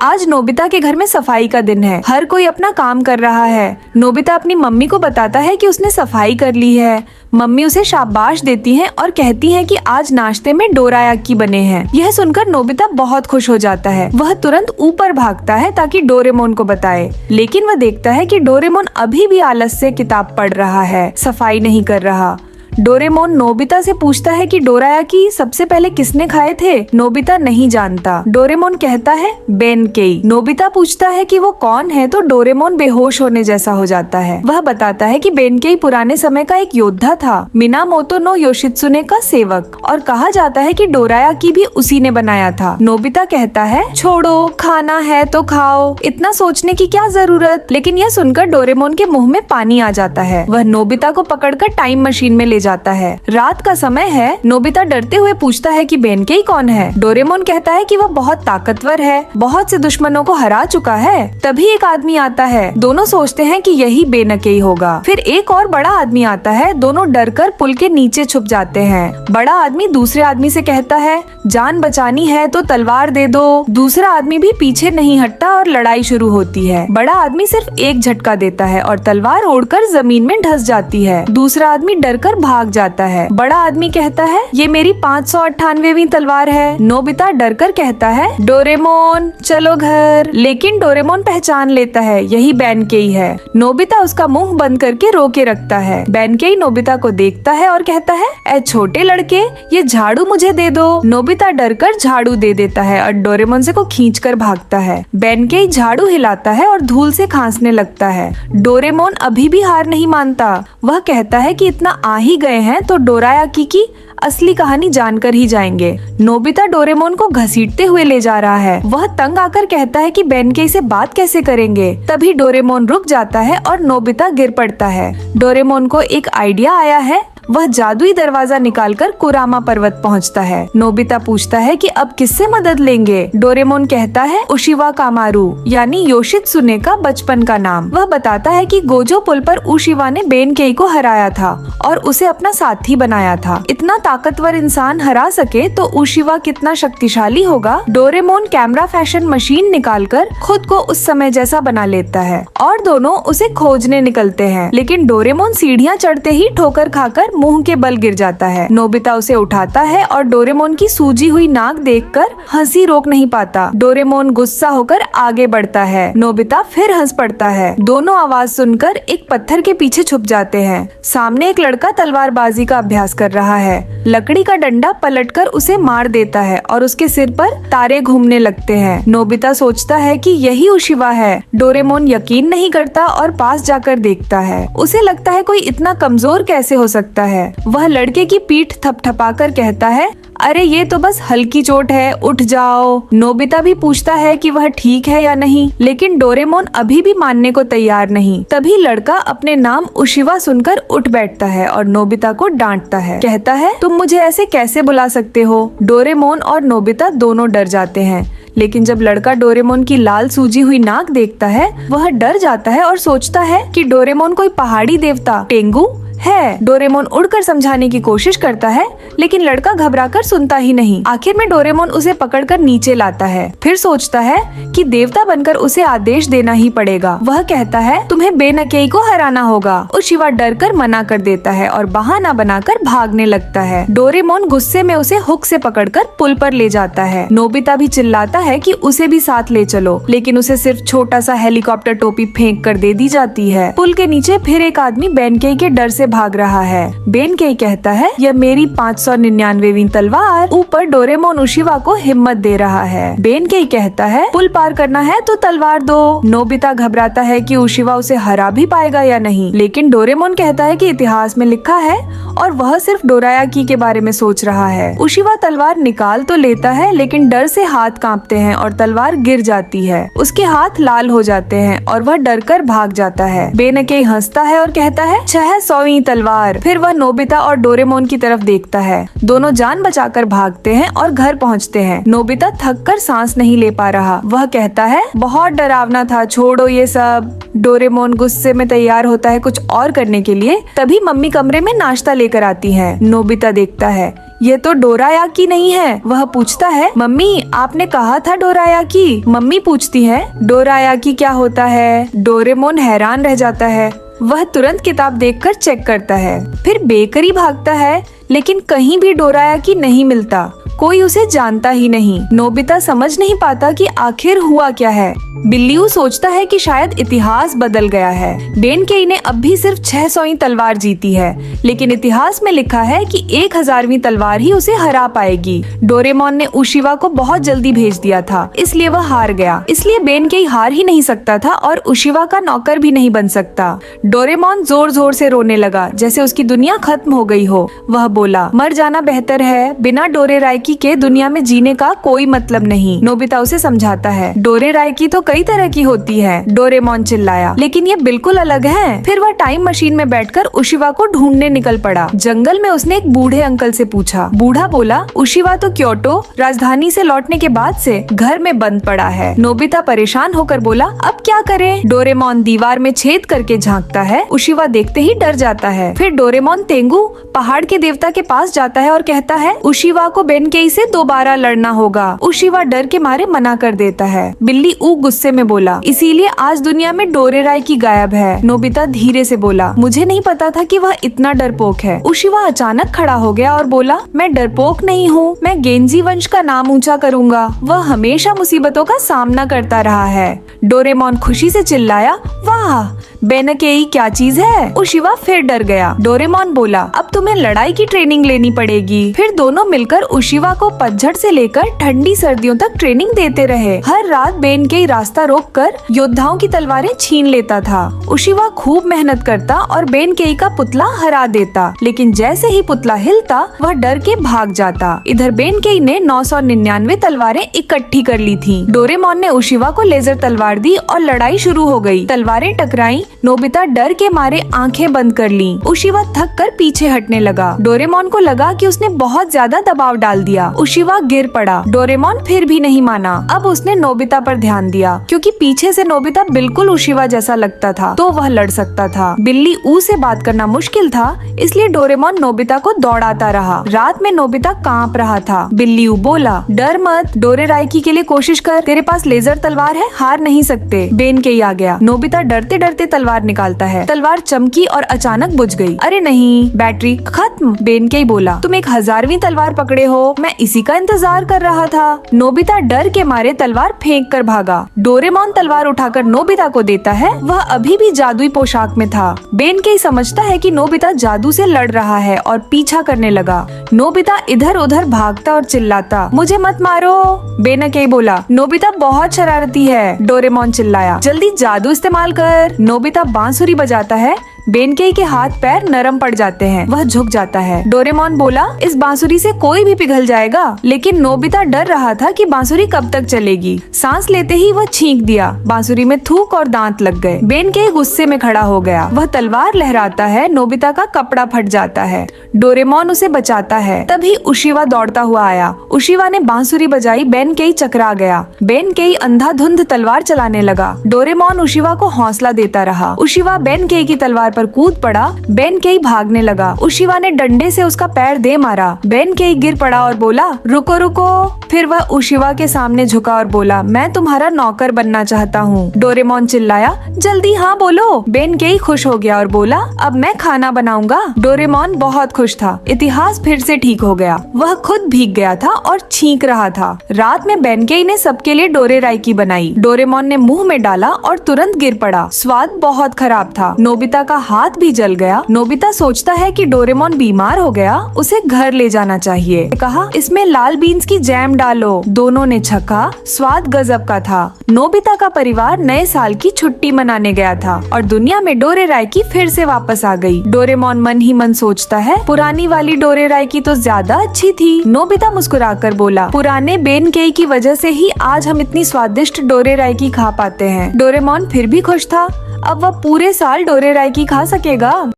आज नोबिता के घर में सफाई का दिन है। हर कोई अपना काम कर रहा है। नोबिता अपनी मम्मी को बताता है कि उसने सफाई कर ली है। मम्मी उसे शाबाश देती हैं और कहती हैं कि आज नाश्ते में डोरायाकी बने हैं। यह सुनकर नोबिता बहुत खुश हो जाता है। वह तुरंत ऊपर भागता है ताकि डोरेमोन को बताए, लेकिन वह देखता है कि डोरेमोन अभी भी आलस से किताब पढ़ रहा है, सफाई नहीं कर रहा। डोरेमोन नोबिता से पूछता है कि डोरायाकी सबसे पहले किसने खाए थे। नोबिता नहीं जानता। डोरेमोन कहता है बेनकेई। नोबिता पूछता है कि वो कौन है तो डोरेमोन बेहोश होने जैसा हो जाता है। वह बताता है कि बेनकेई पुराने समय का एक योद्धा था, मिनामोतो नो योशित्सुने का सेवक, और कहा जाता है कि डोरायाकी भी उसी ने बनाया था। नोबिता कहता है छोड़ो, खाना है तो खाओ, इतना सोचने की क्या जरूरत। लेकिन यह सुनकर डोरेमोन के मुंह में पानी आ जाता है। वह नोबिता को पकड़कर टाइम मशीन में ले जाता है। रात का समय है। नोबिता डरते हुए पूछता है कि बेनकेई कौन है। डोरेमोन कहता है कि वह बहुत ताकतवर है, बहुत से दुश्मनों को हरा चुका है। तभी एक आदमी आता है। दोनों सोचते हैं कि यही बेनकेई होगा। फिर एक और बड़ा आदमी आता है। दोनों डरकर पुल के नीचे छुप जाते हैं। बड़ा आदमी दूसरे आदमी से कहता है जान बचानी है तो तलवार दे दो। दूसरा आदमी भी पीछे नहीं हटता और लड़ाई शुरू होती है। बड़ा आदमी सिर्फ एक झटका देता है और तलवार उड़कर जमीन में धंस जाती है। दूसरा आदमी डरकर भाग जाता है। बड़ा आदमी कहता है ये मेरी 598वीं तलवार है। नोबिता डरकर कहता है डोरेमोन चलो घर। लेकिन डोरेमोन पहचान लेता है यही बेनकेई है। नोबिता उसका मुंह बंद करके रोके रखता है। बेनकेई नोबिता को देखता है और कहता है ए छोटे लड़के, ये झाड़ू मुझे दे दो। नोबिता डरकर झाड़ू दे देता है और डोरेमोन से को खींचकर भागता है। बेनकेई झाड़ू हिलाता है और धूल से खांसने लगता है। डोरेमोन अभी भी हार नहीं मानता। वह कहता है कि इतना आ ही गए हैं तो डोरायाकी की असली कहानी जानकर ही जाएंगे। नोबिता डोरेमोन को घसीटते हुए ले जा रहा है। वह तंग आकर कहता है कि बेनकेई से बात कैसे करेंगे। तभी डोरेमोन रुक जाता है और नोबिता गिर पड़ता है। डोरेमोन को एक आइडिया आया है। वह जादुई दरवाजा निकालकर कुरामा पर्वत पहुंचता है। नोबिता पूछता है कि अब किससे मदद लेंगे। डोरेमोन कहता है उशिवा कामारू यानी योशित्सुने का बचपन का नाम। वह बताता है कि गोजो पुल पर उशिवा ने बेनकेई को हराया था और उसे अपना साथी बनाया था। इतना ताकतवर इंसान हरा सके तो उशिवा कितना शक्तिशाली होगा। डोरेमोन कैमरा फैशन मशीन निकालकर खुद को उस समय जैसा बना लेता है और दोनों उसे खोजने निकलते हैं। लेकिन डोरेमोन सीढ़ियाँ चढ़ते ही ठोकर खाकर मुंह के बल गिर जाता है। नोबिता उसे उठाता है और डोरेमोन की सूजी हुई नाक देखकर हंसी रोक नहीं पाता। डोरेमोन गुस्सा होकर आगे बढ़ता है। नोबिता फिर हंस पड़ता है। दोनों आवाज सुनकर एक पत्थर के पीछे छुप जाते हैं। सामने एक लड़का तलवारबाजी का अभ्यास कर रहा है। लकड़ी का डंडा पलटकर उसे मार देता है और उसके सिर पर तारे घूमने लगते हैं। नोबिता सोचता है कि यही उशिवा है। डोरेमोन यकीन नहीं करता और पास जाकर देखता है। उसे लगता है कोई इतना कमजोर कैसे हो सकता है। वह लड़के की पीठ थपथपाकर कहता है अरे ये तो बस हल्की चोट है, उठ जाओ। नोबिता भी पूछता है कि वह ठीक है या नहीं, लेकिन डोरेमोन अभी भी मानने को तैयार नहीं। तभी लड़का अपने नाम उशिवा सुनकर उठ बैठता है और नोबिता को डांटता है। कहता है तुम मुझे ऐसे कैसे बुला सकते हो। डोरेमोन और नोबिता दोनों डर जाते हैं। लेकिन जब लड़का डोरेमोन की लाल सूजी हुई नाक देखता है वह डर जाता है और सोचता है कि डोरेमोन कोई पहाड़ी देवता टेंगू है। डोरेमोन उड़कर समझाने की कोशिश करता है लेकिन लड़का घबराकर सुनता ही नहीं। आखिर में डोरेमोन उसे पकड़कर नीचे लाता है। फिर सोचता है कि देवता बनकर उसे आदेश देना ही पड़ेगा। वह कहता है तुम्हें बेनकेई को हराना होगा। उशिवा डरकर मना कर देता है और बहाना बनाकर भागने लगता है। डोरेमोन गुस्से में उसे हुक से पकड़कर पुल पर ले जाता है। नोबिता भी चिल्लाता है कि उसे भी साथ ले चलो, लेकिन उसे सिर्फ छोटा सा हेलीकॉप्टर टोपी फेंक कर दे दी जाती है। पुल के नीचे फिर एक आदमी बेनकेई के डर से भाग रहा है। बेनकेई कहता है यह मेरी 599वीं तलवार। ऊपर डोरेमोन उशिवा को हिम्मत दे रहा है। बेनकेई कहता है पुल पार करना है तो तलवार दो। नोबिता घबराता है कि उशिवा उसे हरा भी पाएगा या नहीं, लेकिन डोरेमोन कहता है कि इतिहास में लिखा है और वह सिर्फ डोरायाकी के बारे में सोच रहा है। उशिवा तलवार निकाल तो लेता है लेकिन डर से हाथ कांपते हैं और तलवार गिर जाती है। उसके हाथ लाल हो जाते हैं और वह डरकर भाग जाता है। बेनकेई हंसता है और कहता है 600वीं तलवार। फिर वह नोबिता और डोरेमोन की तरफ देखता है। दोनों जान बचाकर भागते हैं और घर पहुंचते हैं। नोबिता थककर सांस नहीं ले पा रहा। वह कहता है बहुत डरावना था, छोड़ो ये सब। डोरेमोन गुस्से में तैयार होता है कुछ और करने के लिए। तभी मम्मी कमरे में नाश्ता लेकर आती है। नोबिता देखता है ये तो डोरायाकी नहीं है। वह पूछता है, मम्मी आपने कहा था डोरायाकी। मम्मी पूछती है, डोरायाकी क्या होता है? डोरेमोन हैरान रह जाता है। वह तुरंत किताब देखकर चेक करता है, फिर बेकरी भागता है, लेकिन कहीं भी डोरायाकी नहीं मिलता। कोई उसे जानता ही नहीं। नोबिता समझ नहीं पाता कि आखिर हुआ क्या है। बिल्लियों सोचता है कि शायद इतिहास बदल गया है। बेनकेई ने अब भी सिर्फ 600वीं तलवार जीती है, लेकिन इतिहास में लिखा है कि 1000वीं तलवार ही उसे हरा पाएगी। डोरेमोन ने उशिवा को बहुत जल्दी भेज दिया था, इसलिए वह हार गया। इसलिए बेनकेई हार ही नहीं सकता था और उशिवा का नौकर भी नहीं बन सकता। डोरेमोन जोर जोर से रोने लगा, जैसे उसकी दुनिया खत्म हो गई हो। वह बोला, मर जाना बेहतर है। बिना डोरेरायकी के दुनिया में जीने का कोई मतलब नहीं। नोबिता उसे समझाता है, डोरेरायकी तो कई तरह की होती है। डोरेमोन चिल्लाया, लेकिन ये बिल्कुल अलग है। फिर वह टाइम मशीन में बैठकर उशिवा को ढूंढने निकल पड़ा। जंगल में उसने एक बूढ़े अंकल से पूछा। बूढ़ा बोला, उशिवा तो क्योटो राजधानी से लौटने के बाद से घर में बंद पड़ा है। नोबिता परेशान होकर बोला, अब क्या करें? डोरेमोन दीवार में छेद करके झांकता है। उशिवा देखते ही डर जाता है। फिर डोरेमोन तेंगु पहाड़ के देवता के पास जाता है और कहता है, उशिवा को बेनकेई से दोबारा लड़ना होगा। उशिवा डर के मारे मना कर देता है। बिल्ली ऊ गुस्से में बोला, इसीलिए आज दुनिया में डोरेरायकी गायब है। नोबिता धीरे से बोला, मुझे नहीं पता था कि वह इतना डरपोक है। उशिवा अचानक खड़ा हो गया और बोला, मैं डरपोक नहीं हूँ, मैं गेंजी वंश का नाम ऊंचा करूंगा। वह हमेशा मुसीबतों का सामना करता रहा है। डोरेमोन खुशी से चिल्लाया, वाह बेनकेई क्या चीज है? उशिवा फिर डर गया। डोरेमोन बोला, अब तुम्हें लड़ाई की ट्रेनिंग लेनी पड़ेगी। फिर दोनों मिलकर उशिवा को पतझड़ से लेकर ठंडी सर्दियों तक ट्रेनिंग देते रहे। हर रात बेनकेई रास्ता रोककर योद्धाओं की तलवारें छीन लेता था। उशिवा खूब मेहनत करता और बेनकेई का पुतला हरा देता, लेकिन जैसे ही पुतला हिलता वह डर के भाग जाता। इधर बेनकेई ने 999 तलवारें इकट्ठी कर ली थी। डोरेमोन ने उशिवा को लेजर तलवार दी और लड़ाई शुरू हो गई। तलवारें टकराई। नोबिता डर के मारे आंखें बंद कर लीं। उशिवा थक कर पीछे हटने लगा। डोरेमोन को लगा कि उसने बहुत ज्यादा दबाव डाल दिया। उशिवा गिर पड़ा। डोरेमोन फिर भी नहीं माना। अब उसने नोबिता पर ध्यान दिया, क्योंकि पीछे से नोबिता बिल्कुल उशिवा जैसा लगता था, तो वह लड़ सकता था। बिल्ली ऊ से बात करना मुश्किल था, इसलिए डोरेमोन नोबिता को दौड़ाता रहा। रात में नोबिता कांप रहा था। बिल्ली ऊ बोला, डर मत, डोरेरायकी के लिए कोशिश कर, तेरे पास लेजर तलवार है, हार नहीं सकते। बेनकेई आ गया। नोबिता डरते डरते तलवार निकालता है। तलवार चमकी और अचानक बुझ गई। अरे नहीं, बैटरी खत्म। बेनकेई बोला, तुम 1000वीं तलवार पकड़े हो, मैं इसी का इंतजार कर रहा था। नोबिता डर के मारे तलवार फेंक कर भागा। डोरेमोन तलवार उठाकर नोबिता को देता है। वह अभी भी जादुई पोशाक में था। बेनकेई समझता है कि नोबिता जादू से लड़ रहा है और पीछा करने लगा। नोबिता इधर उधर भागता और चिल्लाता, मुझे मत मारो। बेनकेई बोला, नोबिता बहुत शरारती है। डोरेमोन चिल्लाया, जल्दी जादू इस्तेमाल कर। नोबिता बांसुरी बजाता है। बेनकेई के हाथ पैर नरम पड़ जाते हैं। वह झुक जाता है। डोरेमोन बोला, इस बांसुरी से कोई भी पिघल जाएगा, लेकिन नोबिता डर रहा था कि बांसुरी कब तक चलेगी। सांस लेते ही वह छींक दिया। बांसुरी में थूक और दांत लग गए। बेनकेई गुस्से में खड़ा हो गया। वह तलवार लहराता है। नोबिता का कपड़ा फट जाता है। डोरेमोन उसे बचाता है। तभी उशिवा दौड़ता हुआ आया। उशिवा ने बांसुरी बजाई। बेनकेई चकरा गया। बेनकेई अंधाधुंध तलवार चलाने लगा। डोरेमोन उशिवा को हौसला देता रहा। उशिवा बेनकेई की तलवार पर कूद पड़ा। बेनकेई भागने लगा। उशिवा ने डंडे से उसका पैर दे मारा। बेनकेई गिर पड़ा और बोला, रुको रुको। फिर वह उशिवा के सामने झुका और बोला, मैं तुम्हारा नौकर बनना चाहता हूँ। डोरेमोन चिल्लाया, जल्दी हाँ बोलो। बेनकेई खुश हो गया और बोला, अब मैं खाना बनाऊंगा। डोरेमोन बहुत खुश था। इतिहास फिर से ठीक हो गया। वह खुद भीग गया था और छींक रहा था। रात में बेनकेई ने सबके लिए डोरेरायकी बनाई। डोरेमोन ने मुंह में डाला और तुरंत गिर पड़ा। स्वाद बहुत खराब था। नोबिता का हाथ भी जल गया। नोबिता सोचता है कि डोरेमोन बीमार हो गया, उसे घर ले जाना चाहिए। कहा, इसमें लाल बीन्स की जैम डालो। दोनों ने छका। स्वाद गजब का था। नोबिता का परिवार नए साल की छुट्टी मनाने गया था और दुनिया में डोरेरायकी फिर से वापस आ गई। डोरेमोन मन ही मन सोचता है, पुरानी वाली डोरेरायकी तो ज्यादा अच्छी थी। नोबिता मुस्कुराकर बोला, पुराने बेनकेई की वजह से ही आज हम इतनी स्वादिष्ट डोरेरायकी खा पाते हैं। डोरेमोन फिर भी खुश था। अब वह पूरे साल डोरेरायकी खा सकेगा।